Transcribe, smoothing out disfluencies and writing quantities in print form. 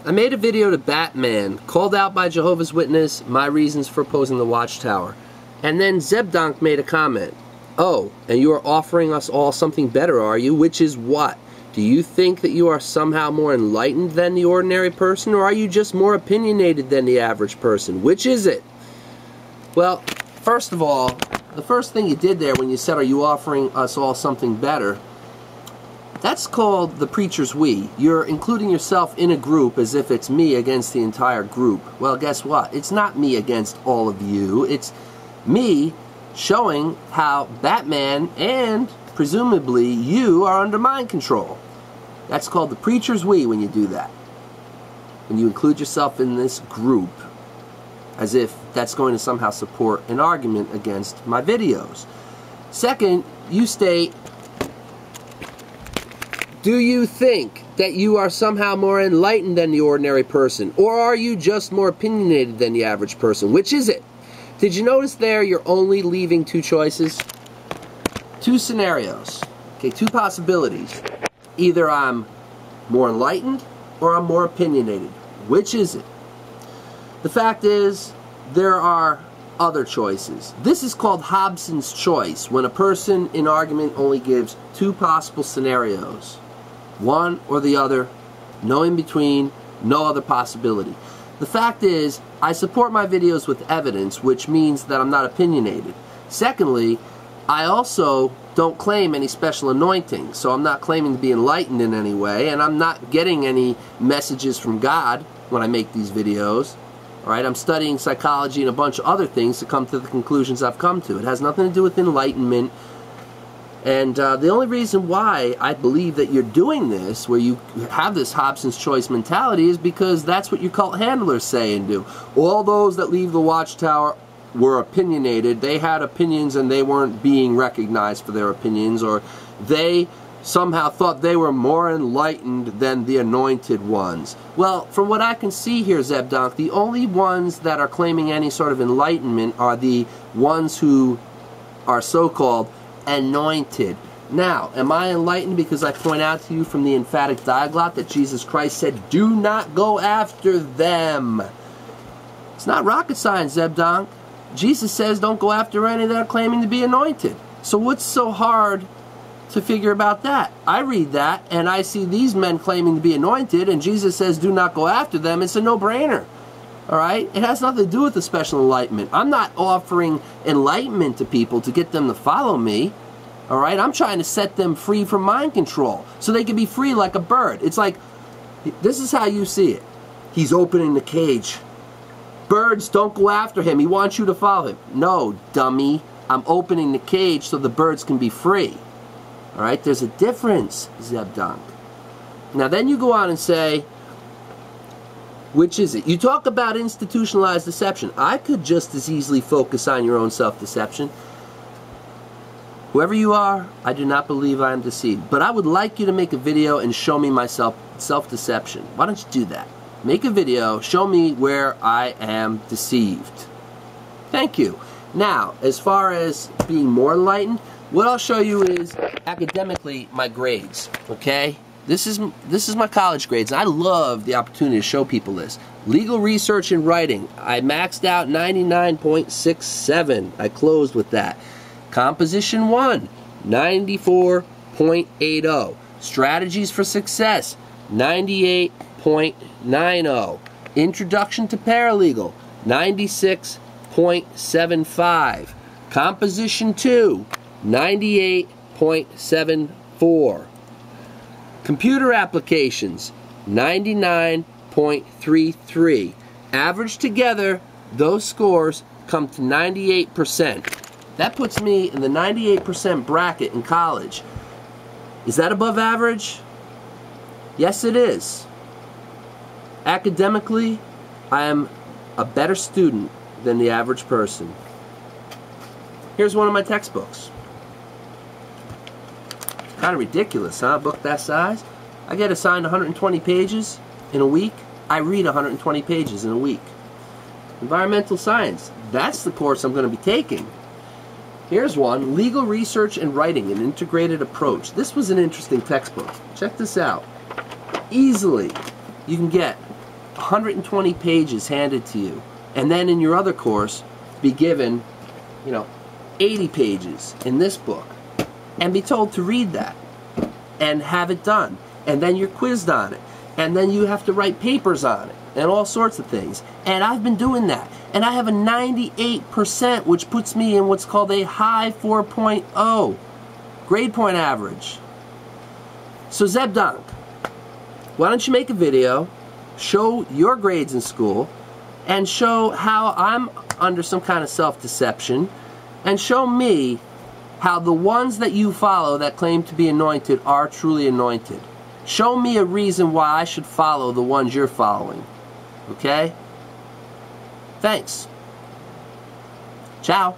I made a video to Batman, called out by Jehovah's Witness, my reasons for opposing the Watchtower. And then Zebdonk made a comment. Oh, and you are offering us all something better, are you? Which is what? Do you think that you are somehow more enlightened than the ordinary person, or are you just more opinionated than the average person? Which is it? Well, first of all, the first thing you did there when you said, are you offering us all something better? That's called the preacher's we. You're including yourself in a group as if it's me against the entire group. Well, guess what? It's not me against all of you. It's me showing how Batman and presumably you are under mind control. That's called the preacher's we when you do that. When you include yourself in this group as if that's going to somehow support an argument against my videos. Second, you state, do you think that you are somehow more enlightened than the ordinary person, or are you just more opinionated than the average person? Which is it? Did you notice there you're only leaving two choices? Two scenarios. Okay, two possibilities. Either I'm more enlightened or I'm more opinionated. Which is it? The fact is, there are other choices. This is called Hobson's choice, when a person in argument only gives two possible scenarios. One or the other, no in between, no other possibility. The fact is, I support my videos with evidence, which means that I'm not opinionated. Secondly, I also don't claim any special anointing, so I'm not claiming to be enlightened in any way, and I'm not getting any messages from God when I make these videos. Alright, I'm studying psychology and a bunch of other things to come to the conclusions I've come to. It has nothing to do with enlightenment. And the only reason why I believe that you're doing this, where you have this Hobson's choice mentality, is because that's what your cult handlers say and do. All those that leave the Watchtower were opinionated. They had opinions and they weren't being recognized for their opinions, or they somehow thought they were more enlightened than the anointed ones. Well, from what I can see here, Zebdonk, the only ones that are claiming any sort of enlightenment are the ones who are so-called anointed. Now, am I enlightened because I point out to you from the emphatic diaglot that Jesus Christ said, do not go after them? It's not rocket science, Zebdonk. Jesus says don't go after any that are claiming to be anointed. So what's so hard to figure about that? I read that and I see these men claiming to be anointed, and Jesus says do not go after them. It's a no-brainer. Alright? It has nothing to do with the special enlightenment. I'm not offering enlightenment to people to get them to follow me. Alright? I'm trying to set them free from mind control so they can be free like a bird. It's like, this is how you see it. He's opening the cage. Birds, don't go after him. He wants you to follow him. No, dummy. I'm opening the cage so the birds can be free. Alright? There's a difference, Zebdonk. Now then you go on and say, which is it? You talk about institutionalized deception. I could just as easily focus on your own self-deception. Whoever you are, I do not believe I am deceived. But I would like you to make a video and show me my self-deception. Why don't you do that? Make a video, show me where I am deceived. Thank you. Now, as far as being more enlightened, what I'll show you is academically my grades, okay? This is my college grades, and I love the opportunity to show people this. Legal research and writing, I maxed out 99.67. I closed with that. Composition 1, 94.80. Strategies for success, 98.90. Introduction to paralegal, 96.75. Composition 2, 98.74. Computer applications, 99.33. Average together, those scores come to 98%. That puts me in the 98% bracket in college. Is that above average? Yes, it is. Academically, I am a better student than the average person. Here's one of my textbooks. Kind of ridiculous, huh? A book that size. I get assigned 120 pages in a week. I read 120 pages in a week. Environmental science. That's the course I'm going to be taking. Here's one. Legal research and writing, an integrated approach. This was an interesting textbook. Check this out. Easily, you can get 120 pages handed to you, and then in your other course be given, 80 pages in this book, and be told to read that and have it done, and then you're quizzed on it, and then you have to write papers on it and all sorts of things. And I've been doing that, and I have a 98%, which puts me in what's called a high 4.0 grade point average. So Zebdonk, why don't you make a video, show your grades in school, and show how I'm under some kind of self-deception, and show me how the ones that you follow that claim to be anointed are truly anointed. Show me a reason why I should follow the ones you're following. Okay? Thanks. Ciao.